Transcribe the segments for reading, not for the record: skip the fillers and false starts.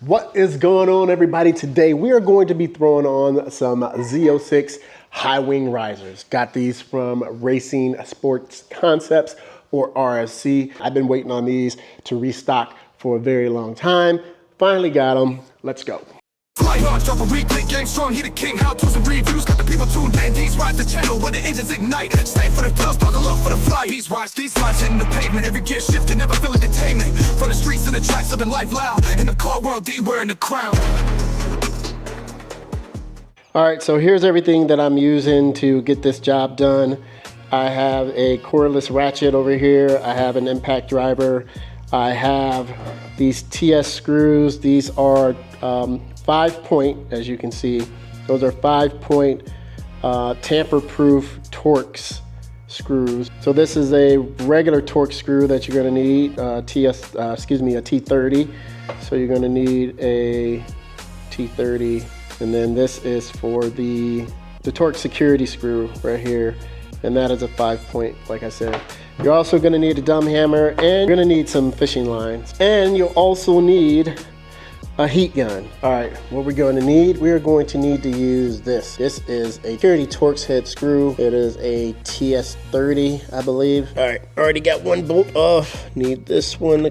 What is going on, everybody? Today we are going to be throwing on some Z06 High Wing risers. Got these from Racing Sports Concepts, or RSC. I've been waiting on these to restock for a very long time. Finally got them. Let's go. Fly hard, drop a weekly, gang strong, he the king, how-tos and reviews, got the people tuned in, these ride the channel where the engines ignite, stay for the thrills, dog, the love for the fly, these rides, these slides hitting the pavement, every gear shifting, never feeling detainment, from the streets to the tracks, living life loud, in the car world, D wearing the crown. All right, so here's everything that I'm using to get this job done. I have a cordless ratchet over here, I have an impact driver, I have these TS screws. These are 5-point, as you can see. Those are 5-point tamper-proof Torx screws. So this is a regular Torx screw that you're going to need, a T30. So you're going to need a T30, and then this is for the Torx security screw right here, and that is a 5-point, like I said. You're also going to need a dumb hammer, and you're going to need some fishing lines, and you'll also need a heat gun. All right, what we're going to need, we are going to need to use this. This is a security Torx head screw. It is a TS30, I believe. All right, already got one bolt off. Need this one.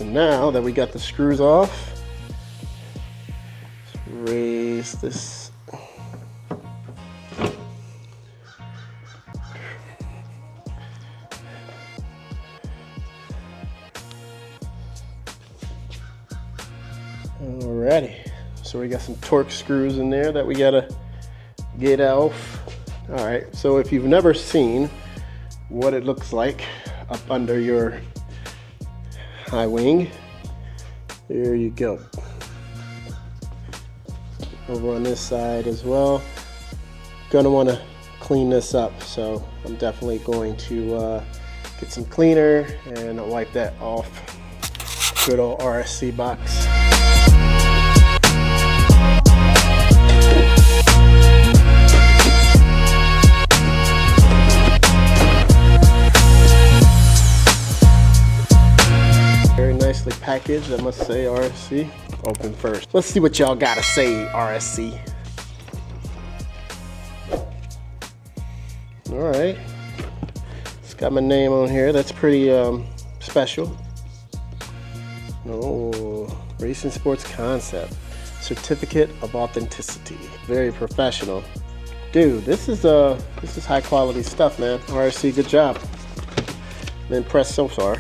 Now that we got the screws off, let's raise this. Alrighty, so we got some Torx screws in there that we gotta get off. All right, so if you've never seen what it looks like up under your High Wing, there you go. Over on this side as well. Gonna want to clean this up, so I'm definitely going to get some cleaner and wipe that off. Good old RSC box. Nicely packaged, I must say. RSC, open first. Let's see what y'all gotta say, RSC. All right, it's got my name on here. That's pretty special. Oh, Racing Sports Concept, Certificate of Authenticity. Very professional, dude. This is high quality stuff, man. RSC, good job. I'm impressed so far.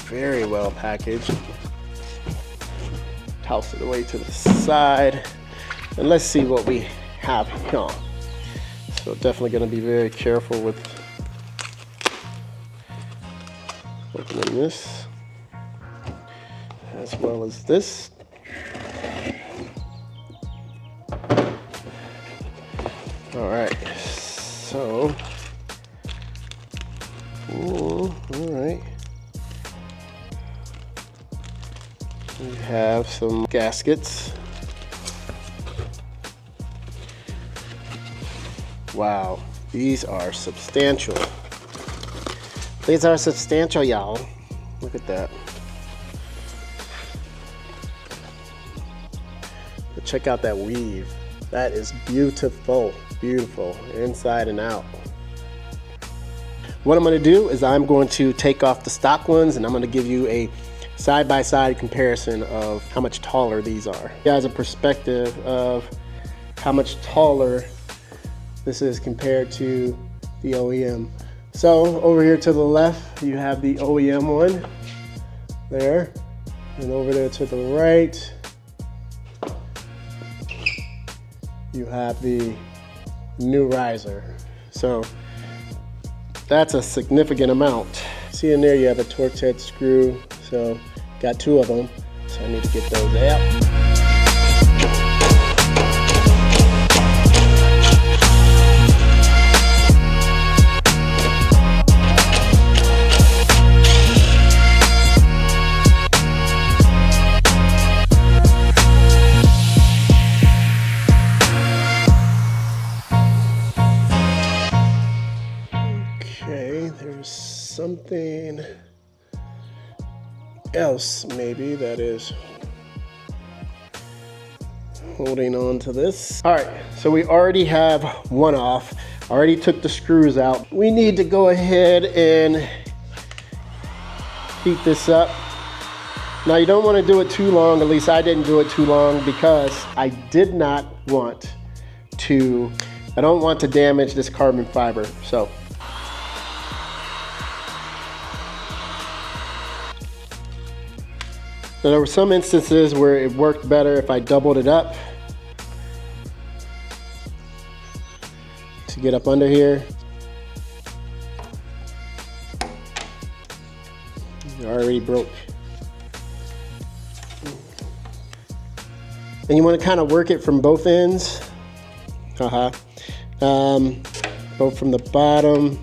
Very well packaged. Toss it away to the side, and let's see what we have here. So definitely going to be very careful with opening this, as well as this. All right, so all right. We have some gaskets. Wow, these are substantial. These are substantial, y'all. Look at that. But check out that weave. That is beautiful, beautiful, inside and out. What I'm gonna do is I'm going to take off the stock ones, and I'm gonna give you a side-by-side comparison of how much taller these are. Guys, a perspective of how much taller this is compared to the OEM. So over here to the left, you have the OEM one there, and over there to the right, you have the new riser. So That's a significant amount. See in there you have a Torx head screw, so got 2 of them, so I need to get those out. Something else maybe that is holding on to this. All right, so we already have one off. Already took the screws out. We need to go ahead and heat this up. Now you don't want to do it too long, at least I didn't do it too long, because I don't want to damage this carbon fiber. So now, there were some instances where it worked better if I doubled it up to get up under here. It already broke. And you want to kind of work it from both ends. Both from the bottom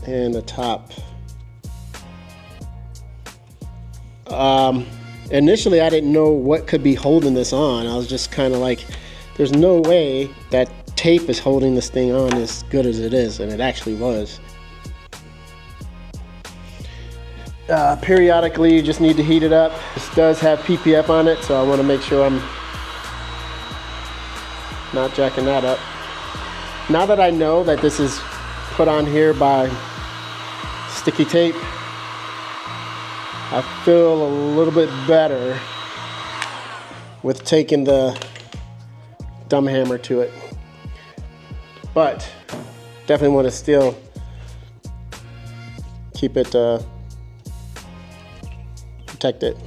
and the top. Initially I didn't know what could be holding this on. I was just kind of like, there's no way that tape is holding this thing on as good as it is, and it actually was. Periodically you just need to heat it up. This does have PPF on it, so I want to make sure I'm not jacking that up. Now that I know that this is put on here by sticky tape, I feel a little bit better with taking the dumb hammer to it. But definitely want to still keep it protected.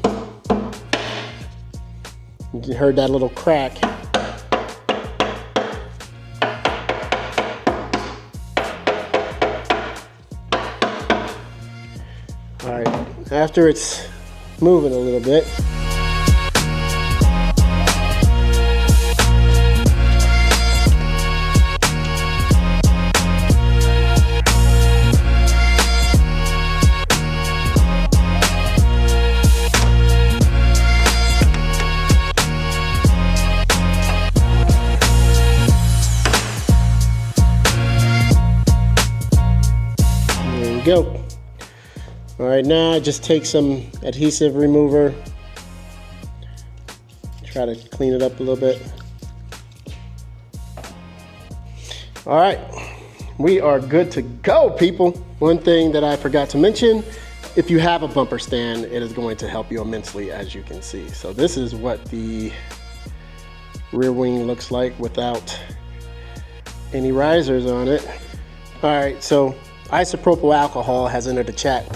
You heard that little crack. All right, after it's moving a little bit, there we go. All right, now I just take some adhesive remover, try to clean it up a little bit. All right, we are good to go, people. One thing that I forgot to mention, if you have a bumper stand, it is going to help you immensely, as you can see. So this is what the rear wing looks like without any risers on it. All right, so isopropyl alcohol has entered the chat,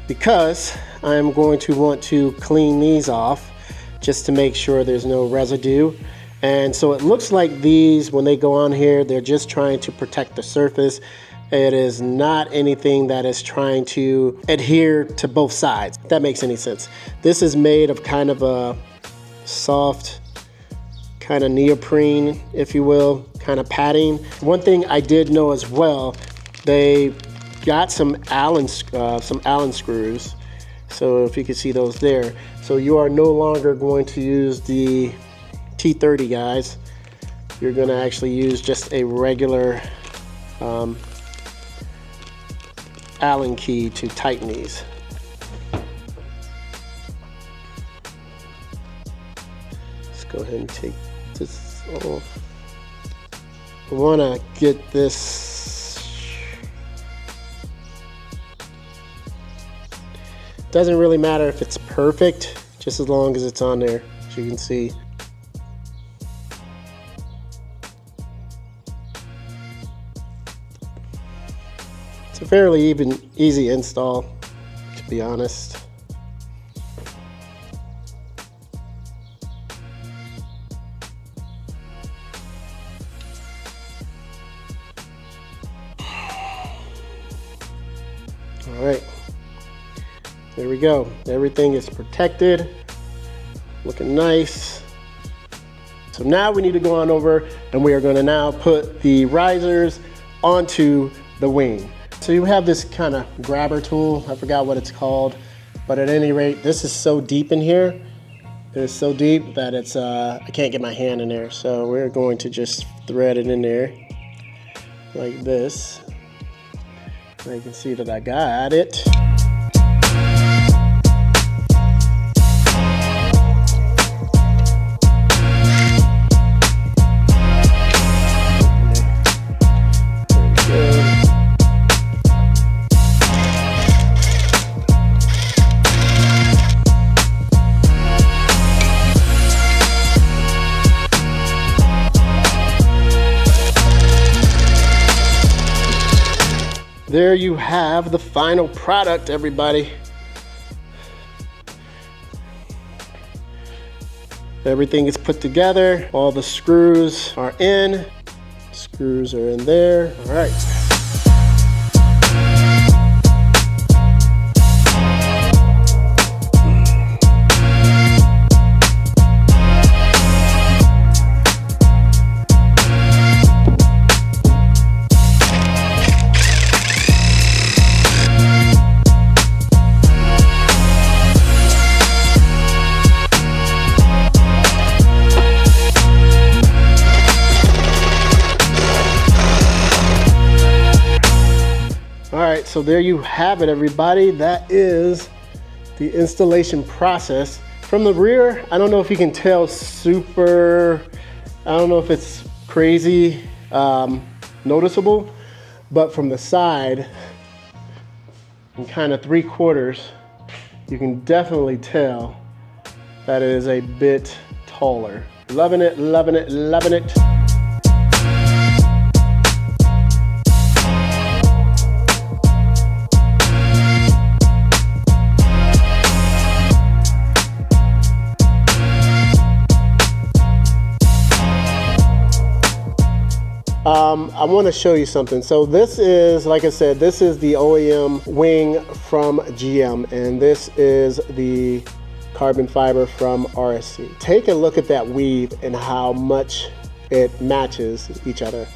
because I'm going to want to clean these off just to make sure there's no residue. And so it looks like these, when they go on here, they're just trying to protect the surface. It is not anything that is trying to adhere to both sides, if that makes any sense. This is made of kind of a soft, kind of neoprene, if you will, kind of padding. One thing I did know as well, they got some Allen screws, so if you can see those there. So you are no longer going to use the T30 guys. You're going to actually use just a regular Allen key to tighten these. Let's go ahead and take this off. I want to get this. Doesn't really matter if it's perfect, just as long as it's on there, as you can see. It's a fairly easy install, to be honest. All right, there we go. Everything is protected, looking nice. So now we need to go on over and we are gonna now put the risers onto the wing. So you have this kind of grabber tool, I forgot what it's called, but at any rate, this is so deep in here. It is so deep that it's, I can't get my hand in there. So we're going to just thread it in there like this. Now you can see that I got it. There you have the final product, everybody. Everything is put together. All the screws are in. Screws are in there. All right. So there you have it, everybody. That is the installation process. From the rear, I don't know if you can tell, super, I don't know if it's crazy noticeable, but from the side and kind of 3/4, you can definitely tell that it is a bit taller. Loving it, loving it, loving it. I want to show you something. So this is, like I said, this is the OEM wing from GM, and this is the carbon fiber from RSC. Take a look at that weave and how much it matches each other.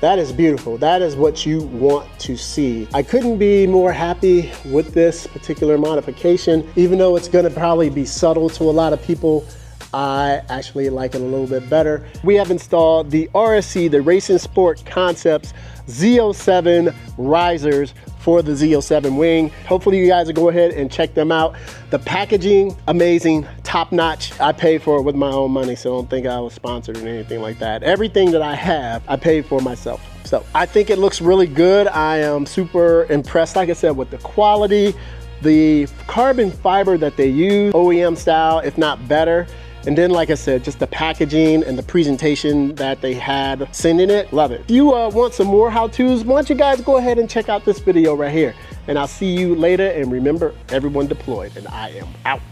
That is beautiful. That is what you want to see. I couldn't be more happy with this particular modification, even though it's going to probably be subtle to a lot of people. I actually like it a little bit better. We have installed the RSC, the Racing Sport Concepts Z07 risers for the Z07 wing. Hopefully you guys will go ahead and check them out. The packaging, amazing, top notch. I paid for it with my own money, so don't think I was sponsored or anything like that. Everything that I have, I paid for myself. So I think it looks really good. I am super impressed, like I said, with the quality, the carbon fiber that they use, OEM style, if not better. And then, like I said, just the packaging and the presentation that they had sending it, love it. If you want some more how-tos, why don't you guys go ahead and check out this video right here. And I'll see you later, and remember, everyone deployed, and I am out.